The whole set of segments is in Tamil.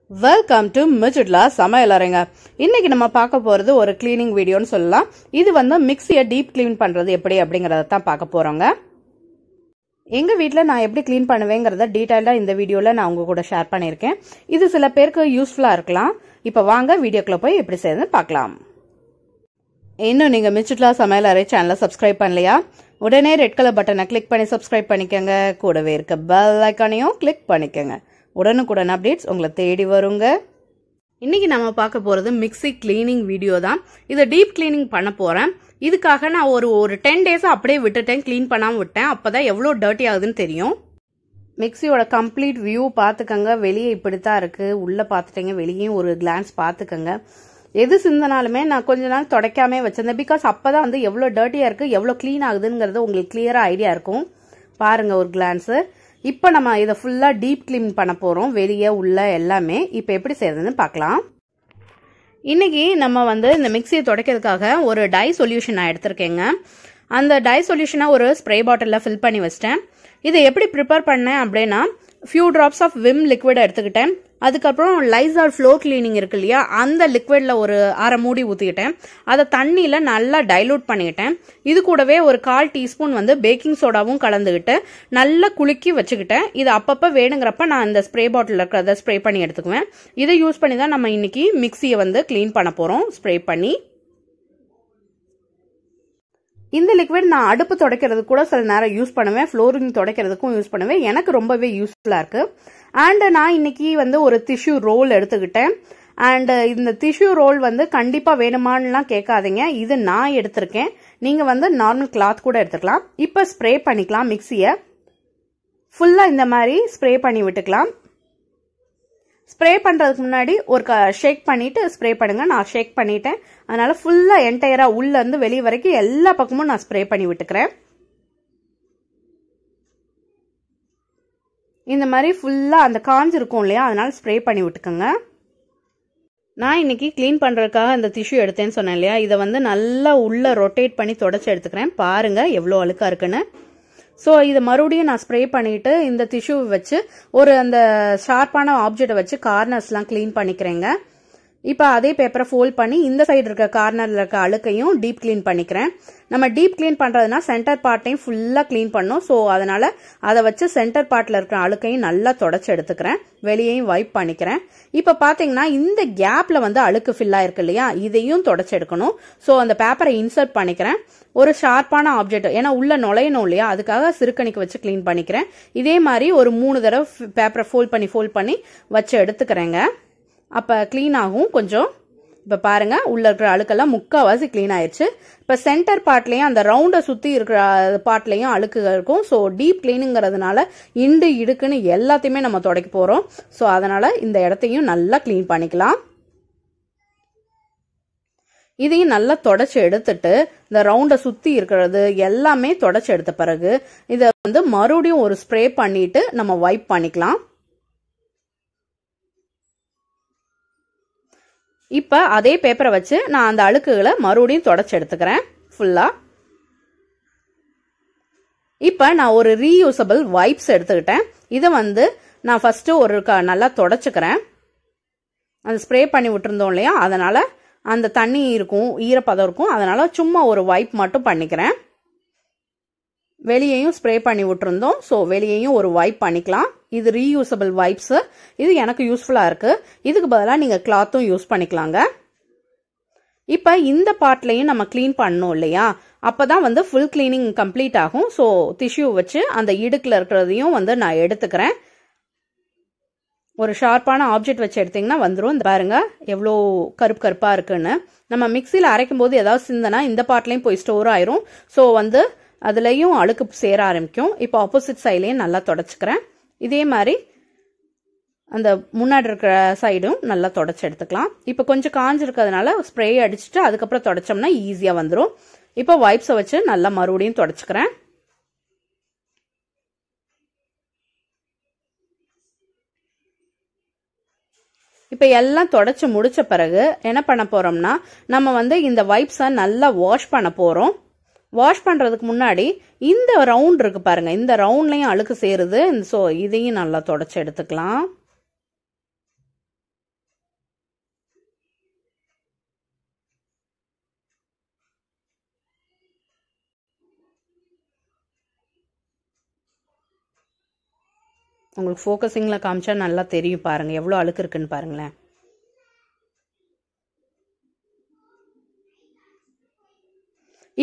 Welcome to மிச்சிட்லா சமையலறைங்க. இன்னைக்கு நம்ம பார்க்க போறது ஒரு கிளீனிங் வீடியோன்னு சொல்லலாம். இது மிக்சியை டீப் கிளீன் பண்றது எப்படி அப்படிங்கறத தான் பார்க்க போறோங்க. எங்க வீட்ல நான் எப்படி கிளீன் பண்ணுவேங்கறத டீடைலா இந்த வீடியோல நான் உங்க கூட ஷேர் பண்ணிருக்கேன். இது சில பேருக்கு யூஸ்ஃபுல்லா இருக்கலாம். இப்ப வாங்க வீடியோக்குள்ள போய் எப்படி செய்யறதுன்னு பார்க்கலாம். இன்னும் நீங்க மிச்சிட்லா சமையலறை சேனலை சப்ஸ்கிரைப் பண்ணலையா? உடனே ரெட் கலர் பட்டனை கிளிக் பண்ணி சப்ஸ்கிரைப் பண்ணிக்கோங்க. கூடவே இருக்க பெல் ஐக்கானையும் கிளிக் பண்ணிக்கோங்க. உடனுக்குடன் அப்டேட்ஸ் உங்களை தேடி வருங்க. இன்னைக்கு நம்ம பார்க்க போறது மிக்ஸி கிளீனிங் வீடியோ தான். இதை டீப் கிளீனிங் பண்ண போறேன். இதுக்காக நான் ஒரு 10 days அப்படியே விட்டுட்டேன், கிளீன் பண்ணாம விட்டேன். அப்பதான் எவ்வளவு டர்ட்டி ஆகுதுன்னு தெரியும். மிக்ஸியோட கம்ப்ளீட் வியூ பாத்துக்கங்க. வெளியே இப்படித்தான் இருக்கு. உள்ள பாத்துட்டீங்க, வெளியும் ஒரு கிளான்ஸ் பாத்துக்கங்க. எது சிந்தனாலுமே நான் கொஞ்ச நாள் துடைக்காமே வச்சிருந்தேன். பிகாஸ் அப்பதான் எவ்வளவு டர்ட்டியா இருக்கு, எவ்வளவு கிளீன் ஆகுதுங்கிறது உங்களுக்கு கிளியரா ஐடியா இருக்கும். பாருங்க ஒரு கிளான்ஸ். இப்ப நம்ம இதை ஃபுல்லா டீப் கிளீன் பண்ண போறோம், வெளியே உள்ள எல்லாமே. இப்ப எப்படி செய்யறதுன்னு பார்க்கலாம். இன்னைக்கு நம்ம இந்த மிக்சியை துடைக்கிறதுக்காக ஒரு டை சொல்யூஷன் நான் எடுத்திருக்கேங்க. அந்த டை சொல்யூஷனை ஒரு ஸ்ப்ரே பாட்டில்ல ஃபில் பண்ணி வச்சிட்டேன். இதை எப்படி ப்ரிப்பேர் பண்ணேன் அப்படின்னா, few drops of Vim liquid எடுத்துக்கிட்டேன். அதுக்கப்புறம் லைசால் ஃப்ளோர் கிளீனிங் இருக்கு இல்லையா, அந்த லிக்விட்ல ஒரு அரை மூடி ஊற்றிக்கிட்டேன். அதை தண்ணியில நல்லா டைலூட் பண்ணிக்கிட்டேன். இது கூடவே ஒரு 1/4 டீஸ்பூன் பேக்கிங் சோடாவும் கலந்துக்கிட்டு நல்லா குலுக்கி வச்சுக்கிட்டேன். இது அப்பப்போ வேணுங்கிறப்ப நான் இந்த ஸ்ப்ரே பாட்டில் இருக்கிறத ஸ்ப்ரே பண்ணி எடுத்துக்குவேன். இதை யூஸ் பண்ணி தான் நம்ம இன்னைக்கு மிக்சியை கிளீன் பண்ண போறோம், ஸ்ப்ரே பண்ணி. இந்த லிக்விட் நான் அடுப்பு துடைக்கிறது கூட சில நேரம் யூஸ் பண்ணுவேன், ஃப்ளோரிங் துடைக்கிறதுக்கும் யூஸ் பண்ணுவேன். எனக்கு ரொம்பவே யூஸ்ஃபுல்லா இருக்கு. அண்ட் நான் இன்னைக்கு ஒரு டிஷ்யூ ரோல் எடுத்துக்கிட்டேன். அண்ட் இந்த டிஷ்யூ ரோல் கண்டிப்பா வேணுமான்லாம் கேட்காதீங்க. இது நான் எடுத்திருக்கேன். நீங்க நார்மல் கிளாத் கூட எடுத்துக்கலாம். இப்ப ஸ்ப்ரே பண்ணிக்கலாம். மிக்சியை ஃபுல்லா இந்த மாதிரி ஸ்ப்ரே பண்ணி விட்டுக்கலாம். ஸ்ப்ரே பண்றதுக்கு முன்னாடி ஒரு ஷேக் பண்ணிட்டு ஸ்ப்ரே பண்ணுங்க. நான் ஷேக் பண்ணிட்டேன். அதனால ஃபுல்லா என்டையரா உள்ள இருந்து வெளியே வரைக்கும் எல்லா பக்கமும் நான் ஸ்ப்ரே பண்ணி விட்டுக்கிறேன். இந்த மாதிரி ஃபுல்லா அந்த காஞ்சு இருக்கும் இல்லையா, அதனால ஸ்ப்ரே பண்ணி விட்டுக்கோங்க. நான் இன்னைக்கு கிளீன் பண்றதுக்காக இந்த டிஷ்யூ எடுத்தேன்னு சொன்னேன் இல்லையா, இதை நல்லா உள்ள ரொட்டேட் பண்ணி தொடச்சு எடுத்துக்கிறேன். பாருங்க எவ்வளவு அழுக்கா இருக்குன்னு. ஸோ இதை மறுபடியும் நான் ஸ்ப்ரே பண்ணிட்டு இந்த டிஷ்யூ வச்சு அந்த ஷார்ப்பான ஆப்ஜெக்டை வச்சு கார்னர்ஸ்லாம் கிளீன் பண்ணிக்கிறேங்க. இப்போ அதே பேப்பரை ஃபோல்ட் பண்ணி இந்த சைடு இருக்க கார்னர்ல இருக்க அழுக்கையும் டீப் கிளீன் பண்ணிக்கிறேன். நம்ம டீப் கிளீன் பண்றதுனா சென்டர் பார்ட்டையும் ஃபுல்லா கிளீன் பண்ணும். ஸோ அதனால அதை வச்சு சென்டர் பார்ட்ல இருக்கிற அழுக்கையும் நல்லா தொடச்சு எடுத்துக்கிறேன். வெளியையும் வைப் பண்ணிக்கிறேன். இப்ப பாத்தீங்கன்னா இந்த கேப்ல அழுக்கு ஃபில் ஆயிருக்கு இல்லையா, இதையும் தொடச்சு எடுக்கணும். ஸோ அந்த பேப்பரை இன்சர்ட் பண்ணிக்கிறேன். ஒரு ஷார்ப்பான ஆப்ஜெக்ட், ஏன்னா உள்ள நுழையணும் இல்லையா, அதுக்காக சிறுகணிக்கு வச்சு கிளீன் பண்ணிக்கிறேன். இதே மாதிரி ஒரு 3 தடவை பேப்பரை ஃபோல்ட் பண்ணி வச்சு எடுத்துக்கிறேங்க. அப்ப கிளீன் ஆகும் கொஞ்சம். இப்ப பாருங்க உள்ள இருக்கிற அழுக்கெல்லாம் முக்காவாசி கிளீன் ஆயிடுச்சு. இப்ப சென்டர் பார்ட்லயும் அந்த ரவுண்ட சுத்தி இருக்கிற பார்ட்லயும் அழுக்கு இருக்கும். ஸோ டீப் கிளீனுங்கிறதுனால இண்டு இடுக்குன்னு எல்லாத்தையுமே நம்ம துடைக்க போறோம். ஸோ அதனால இந்த இடத்தையும் நல்லா கிளீன் பண்ணிக்கலாம். இதையும் நல்லா தொடச்சு எடுத்துட்டு இந்த ரவுண்ட சுத்தி இருக்கிறது எல்லாமே தொடச்சு எடுத்த பிறகு இதை மறுபடியும் ஒரு ஸ்ப்ரே பண்ணிட்டு நம்ம வைப் பண்ணிக்கலாம். இப்ப அதே பேப்பரை வச்சு நான் அந்த அழுக்குகளை மறுபடியும் தொடச்சு எடுத்துக்கிறேன் ஃபுல்லா. இப்ப நான் ஒரு ரீயூசபிள் வைப்ஸ் எடுத்துக்கிட்டேன். இதை நான் ஃபர்ஸ்ட் நல்லா தொடச்சுக்கிறேன். அந்த ஸ்ப்ரே பண்ணி விட்டுருந்தோம் இல்லையா, அதனால அந்த தண்ணி இருக்கும், ஈரப்பதம் இருக்கும். அதனால சும்மா ஒரு வைப் மட்டும் பண்ணிக்கிறேன். வெளியையும் ஸ்ப்ரே பண்ணி விட்டுருந்தோம். ஸோ வெளியையும் ஒரு வைப் பண்ணிக்கலாம். இது ரீயூசபிள் வைப்ஸ். இது எனக்கு யூஸ்ஃபுல்லா இருக்கு. இதுக்கு பதிலாக நீங்க கிளாத்தும் யூஸ் பண்ணிக்கலாங்க. இப்ப இந்த பார்ட்லயும் நம்ம கிளீன் பண்ணணும் இல்லையா, அப்பதான் ஃபுல் கிளீனிங் கம்ப்ளீட் ஆகும். ஸோ டிஷ்யூ வச்சு அந்த இடுக்குல இருக்கிறதையும் நான் எடுத்துக்கிறேன். ஒரு ஷார்ப்பான ஆப்ஜெக்ட் வச்சு எடுத்தீங்கன்னா வந்துடும். பாருங்க எவ்வளோ கருப்பு கருப்பா இருக்குன்னு. நம்ம மிக்சியில அரைக்கும் போது ஏதாவது சிந்தனா இந்த பார்ட்லயும் போய் ஸ்டோர் ஆயிரும். ஸோ அதுலயும் அழுக்கு சேர ஆரம்பிக்கும். இப்போ ஆப்போசிட் சைட்லயும் நல்லா தொடச்சுக்கிறேன். இதே மாதிரி அந்த முன்னாடி இருக்கிற சைடும் நல்லா தொடச்சு எடுத்துக்கலாம். இப்ப கொஞ்சம் காஞ்சிருக்கிறதுனால ஸ்ப்ரே அடிச்சுட்டு அதுக்கப்புறம் தொடச்சோம்னா ஈஸியா வந்துடும். இப்போ வைப்ஸை வச்சு நல்லா மறுபடியும் தொடச்சுக்கிறேன். இப்ப எல்லாம் தொடச்சு முடிச்ச பிறகு என்ன பண்ண போறோம்னா, நம்ம இந்த வைப்ஸை நல்லா வாஷ் பண்ண போறோம். வாஷ் பண்றதுக்கு முன்னாடி இந்த ரவுண்ட் இருக்கு பாருங்க, இந்த ரவுண்ட்லயும் அழுக்கு சேருது. சோ இதையும் நல்லா தொடச்சு எடுத்துக்கலாம். உங்களுக்கு ஃபோக்கஸிங்கில் காமிச்சா நல்லா தெரியும் பாருங்கள், எவ்வளோ அழுக்கு இருக்குன்னு பாருங்களேன்.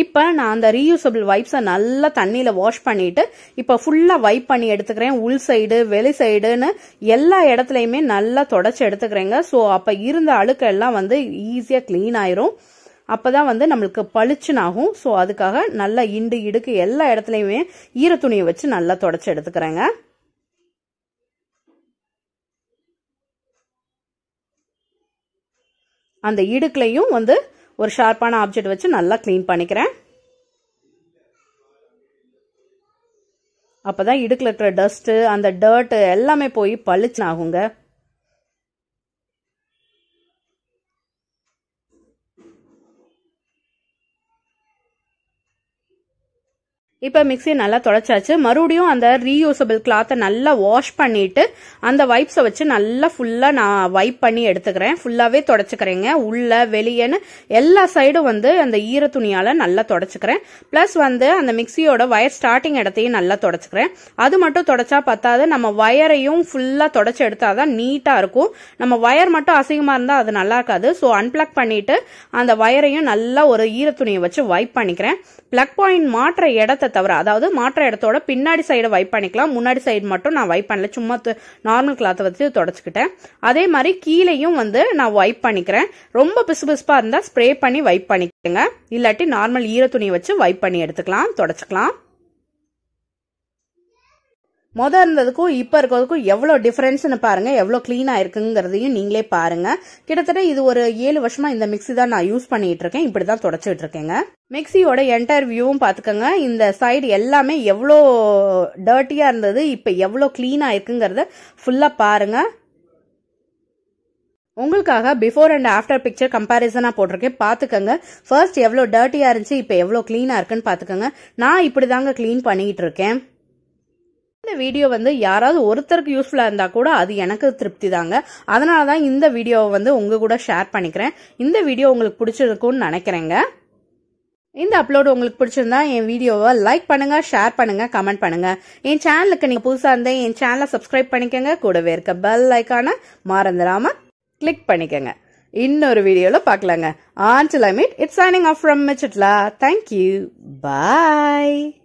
இப்போ நான் அந்த ரீயூசபிள் வைப்ஸை நல்லா தண்ணியில் வாஷ் பண்ணிட்டு இப்போ ஃபுல்லாக வைப் பண்ணி எடுத்துக்கிறேன். உள் சைடு வெளி சைடுன்னு எல்லா இடத்துலையுமே நல்லா தொடச்சி எடுத்துக்கிறேங்க. ஸோ அப்போ இருந்த அழுக்கெல்லாம் வந்து ஈஸியாக க்ளீன் ஆயிரும். அப்போதான் வந்து நம்மளுக்கு பளிச்சுன்னு ஆகும். ஸோ அதுக்காக நல்லா இடுக்கு எல்லா இடத்துலையுமே ஈரத்துணியை வச்சு நல்லா தொடச்சி எடுத்துக்கிறேங்க. அந்த இடுக்குலையும் வந்து ஒரு ஷார்ப்பான ஆப்ஜெக்ட் வச்சு நல்லா க்ளீன் பண்ணிக்கிறேன். அப்பதான் இடுக்குல இருக்கிற டஸ்ட் அந்த டர்ட் எல்லாமே போய் பளிச்சுன்னு ஆகுங்க. இப்போ மிக்ஸியை நல்லா தொடச்சாச்சு. மறுபடியும் அந்த ரீயூசபிள் கிளாத்தை நல்லா வாஷ் பண்ணிட்டு அந்த வைப்ஸை வச்சு நல்லா ஃபுல்லா நான் வைப் பண்ணி எடுத்துக்கிறேன். ஃபுல்லாவே தொடச்சுக்கிறேங்க. உள்ள வெளியேன்னு எல்லா சைடும் வந்து அந்த ஈர துணியால நல்லா தொடச்சுக்கிறேன். பிளஸ் வந்து அந்த மிக்ஸியோட வயர் ஸ்டார்டிங் இடத்தையும் நல்லா தொடச்சுக்கிறேன். அது மட்டும் தொடச்சா பத்தாது, நம்ம வயரையும் ஃபுல்லா தொடச்சு எடுத்தாதான் நீட்டா இருக்கும். நம்ம வயர் மட்டும் அசிங்கமா இருந்தா அது நல்லா இருக்காது. ஸோ அன்பிளக் பண்ணிட்டு அந்த வயரையும் நல்லா ஒரு ஈர துணியை வச்சு வைப் பண்ணிக்கிறேன். பிளக் பாயிண்ட் மாற்ற இடத்தை தவிர, அதாவது மாற்ற இடத்தோட பின்னாடி சைடு வைப் பண்ணிக்கலாம். முன்னாடி சைடு மட்டும் நான் வைப் பண்ணல, சும்மா நார்மல் கிளாத்தை வச்சு தொடச்சுக்கிட்டேன். அதே மாதிரி கீழையும் வந்து நான் வைப் பண்ணிக்கிறேன். ரொம்ப பிசுபிசுப்பா இருந்தா ஸ்ப்ரே பண்ணி வைப் பண்ணிக்கோங்க, இல்லாட்டி நார்மல் ஈர துணியை வச்சு வைப் பண்ணி எடுத்துக்கலாம், தொடச்சுக்கலாம். மொதல் இருந்ததுக்கும் இப்போ இருக்கிறதுக்கும் எவ்வளோ டிஃபரன்ஸ்னு பாருங்க, எவ்வளோ கிளீனாக இருக்குங்கிறதையும் நீங்களே பாருங்க. கிட்டத்தட்ட இது ஒரு 7 வருஷமா இந்த மிக்ஸி தான் நான் யூஸ் பண்ணிட்டு இருக்கேன். இப்படி தான் தொடச்சிட்டு இருக்கேங்க. மிக்ஸியோட என்டையர் வியூவும் பார்த்துக்கோங்க. இந்த சைடு எல்லாமே எவ்வளோ டர்ட்டியா இருந்தது, இப்போ எவ்வளோ கிளீனாக இருக்குங்கிறத ஃபுல்லாக பாருங்க. உங்களுக்காக பிஃபோர் அண்ட் ஆஃப்டர் பிக்சர் கம்பேரிசனா போட்டிருக்கேன், பாத்துக்கோங்க. ஃபர்ஸ்ட் எவ்வளோ டர்ட்டியா இருந்துச்சு, இப்போ எவ்வளோ கிளீனா இருக்குன்னு பாத்துக்கோங்க. நான் இப்படிதாங்க கிளீன் பண்ணிட்டு இருக்கேன். இந்த வீடியோ வந்து யாராவது ஒருத்தருக்கு யூஸ்ஃபுல்லா இருந்தா கூட அது எனக்கு திருப்தி தாங்க. அதனாலதான் இந்த வீடியோவை வந்து உங்க கூட ஷேர் பண்ணிக்கிறேன். இந்த வீடியோ உங்களுக்கு பிடிச்சிருக்கும்னு நினைக்கிறேங்க. இந்த அப்லோடு உங்களுக்கு பிடிச்சிருந்தா என் வீடியோவை லைக் பண்ணுங்க, ஷேர் பண்ணுங்க, கமெண்ட் பண்ணுங்க. என் சேனலுக்கு நீங்க புதுசா இருந்தா என் சேனலை சப்ஸ்கிரைப் பண்ணிக்கங்க. கூடவே இருக்க பெல் ஐகானை மறந்துடாம கிளிக் பண்ணிக்கங்க. இன்னொரு வீடியோல பார்க்கலாங்க. Until I meet, it's signing off from Michitla. Thank you. Bye.